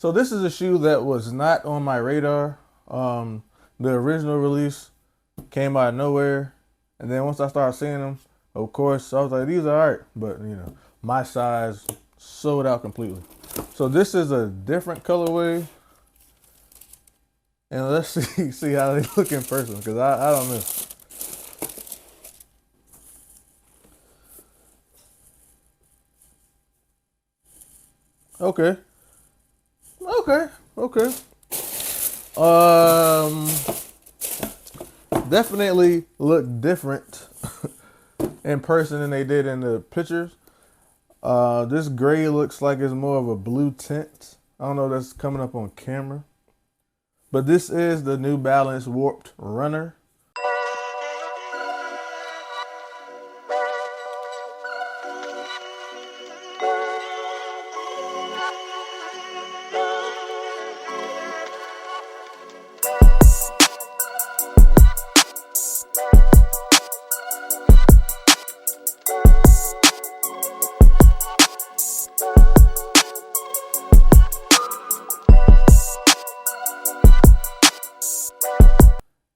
So this is a shoe that was not on my radar. The original release came out of nowhere, and then once I started seeing them, of course, I was like, these are alright, but you know, my size sold out completely. So this is a different colorway, and let's see how they look in person, because I don't know. Okay, okay, okay. Um, Definitely look different in person than they did in the pictures. This gray looks like it's more of a blue tint. I don't know if that's coming up on camera. But this is the New Balance Warped Runner.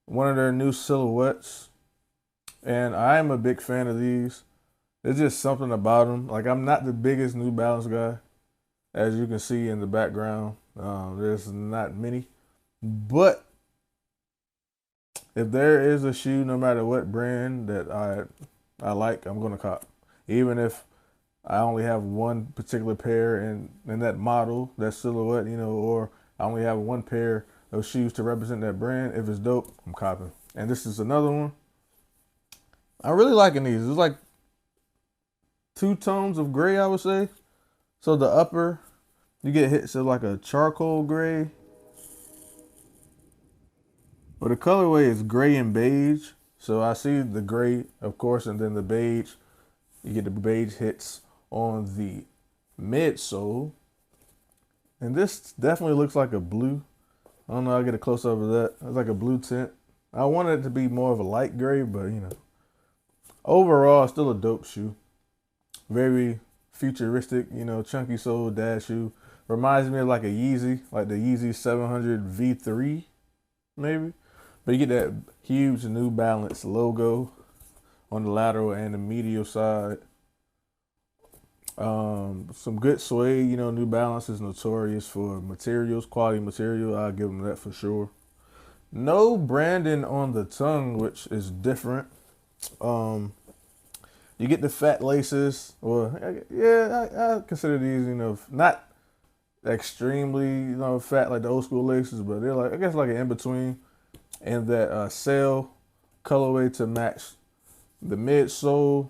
One of their new silhouettes. And I am a big fan of these. There's just something about them. Like, I'm not the biggest New Balance guy, as you can see in the background. There's not many. But if there is a shoe, no matter what brand, that I like, I'm gonna cop. Even if I only have one particular pair in that model, that silhouette, you know, or I only have one pair of shoes to represent that brand. If it's dope, I'm copping. And this is another one. I'm really liking these. It's like two tones of gray, I would say. So the upper, you get hits of like a charcoal gray. But the colorway is gray and beige. So I see the gray, of course, and then the beige. You get the beige hits on the midsole. And this definitely looks like a blue. I don't know, I'll get a close up of that. It's like a blue tint. I wanted it to be more of a light gray, but you know. Overall, still a dope shoe. Very futuristic, you know, chunky sole dad shoe. Reminds me of like a Yeezy, like the Yeezy 700 V3, maybe. But you get that huge New Balance logo on the lateral and the medial side. Some good suede. You know, New Balance is notorious for materials, quality material. I'll give them that for sure. No branding on the tongue, which is different. You get the fat laces, or yeah, I consider these, you know, not extremely, you know, fat like the old school laces, but they're like, I guess, like an in between. And that sail colorway to match the midsole.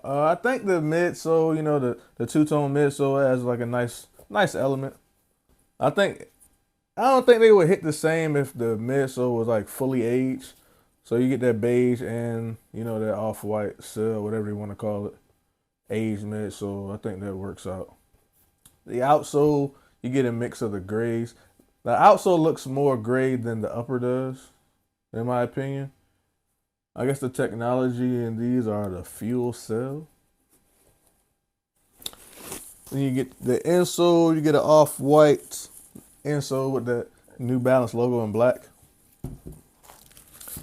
I think the midsole, you know, the two-tone midsole has like a nice element. I don't think they would hit the same if the midsole was like fully aged. So you get that beige and, you know, that off-white sail, whatever you want to call it, aged midsole. I think that works out. The outsole, you get a mix of the grays. The outsole looks more gray than the upper does, in my opinion. I guess the technology in these are the fuel cell. Then you get the insole, you get an off-white insole with that New Balance logo in black.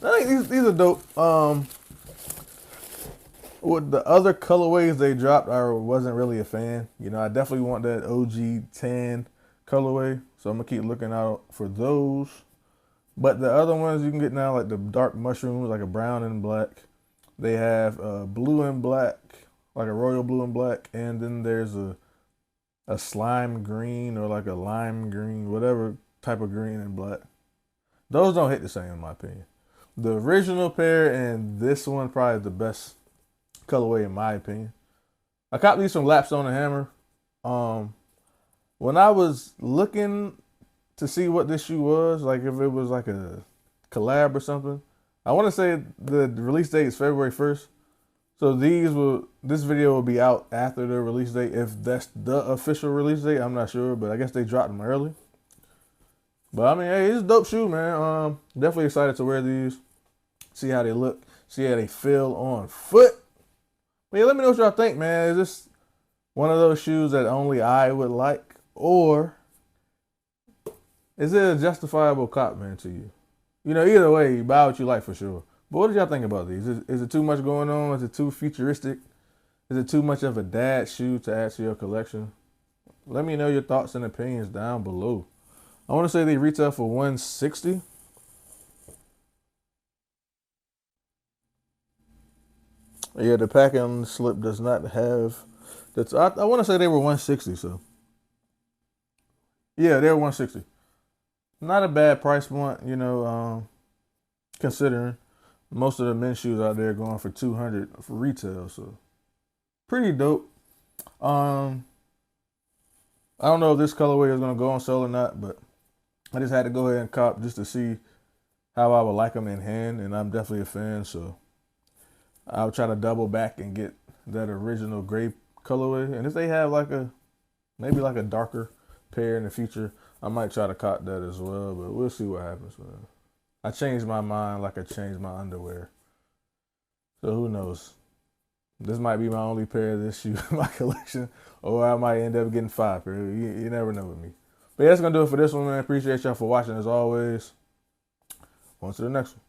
I think these are dope. With the other colorways they dropped, I wasn't really a fan. You know, I definitely want that OG tan colorway, so I'm gonna keep looking out for those. But the other ones you can get now, like the dark mushrooms, like a brown and black. They have blue and black, like a royal blue and black, and then there's a slime green or like a lime green, whatever type of green and black. Those don't hit the same in my opinion. The original pair and this one probably the best colorway in my opinion. I copped these from Lapstone and Hammer. When I was looking to see what this shoe was, like if it was like a collab or something, I want to say the release date is February 1st. So this video will be out after the release date. If that's the official release date, I'm not sure, but I guess they dropped them early. But I mean, hey, it's a dope shoe, man. Definitely excited to wear these, see how they look, see how they feel on foot. But yeah, let me know what y'all think, man. Is this one of those shoes that only I would like, or Is it a justifiable cop, man, to you? You know, either way, you buy what you like for sure. But what did y'all think about these? Is it too much going on? Is it too futuristic? Is it too much of a dad shoe to add to your collection? Let me know your thoughts and opinions down below. I want to say they retail for 160. Yeah, the packing slip does not have. That's I want to say they were 160. So yeah, they were 160. Not a bad price point, you know. Considering most of the men's shoes out there going for 200 for retail, so pretty dope. Um, I don't know if this colorway is gonna go on sale or not, but I just had to go ahead and cop just to see how I would like them in hand, and I'm definitely a fan, so I'll try to double back and get that original gray colorway. And if they have like a maybe like a darker pair in the future, I might try to cop that as well. But we'll see what happens, man. I changed my mind like I changed my underwear, so who knows? This might be my only pair of this shoe in my collection, or I might end up getting 5 pair. You never know with me. But yeah, that's gonna do it for this one, man. Appreciate y'all for watching as always. On to the next one.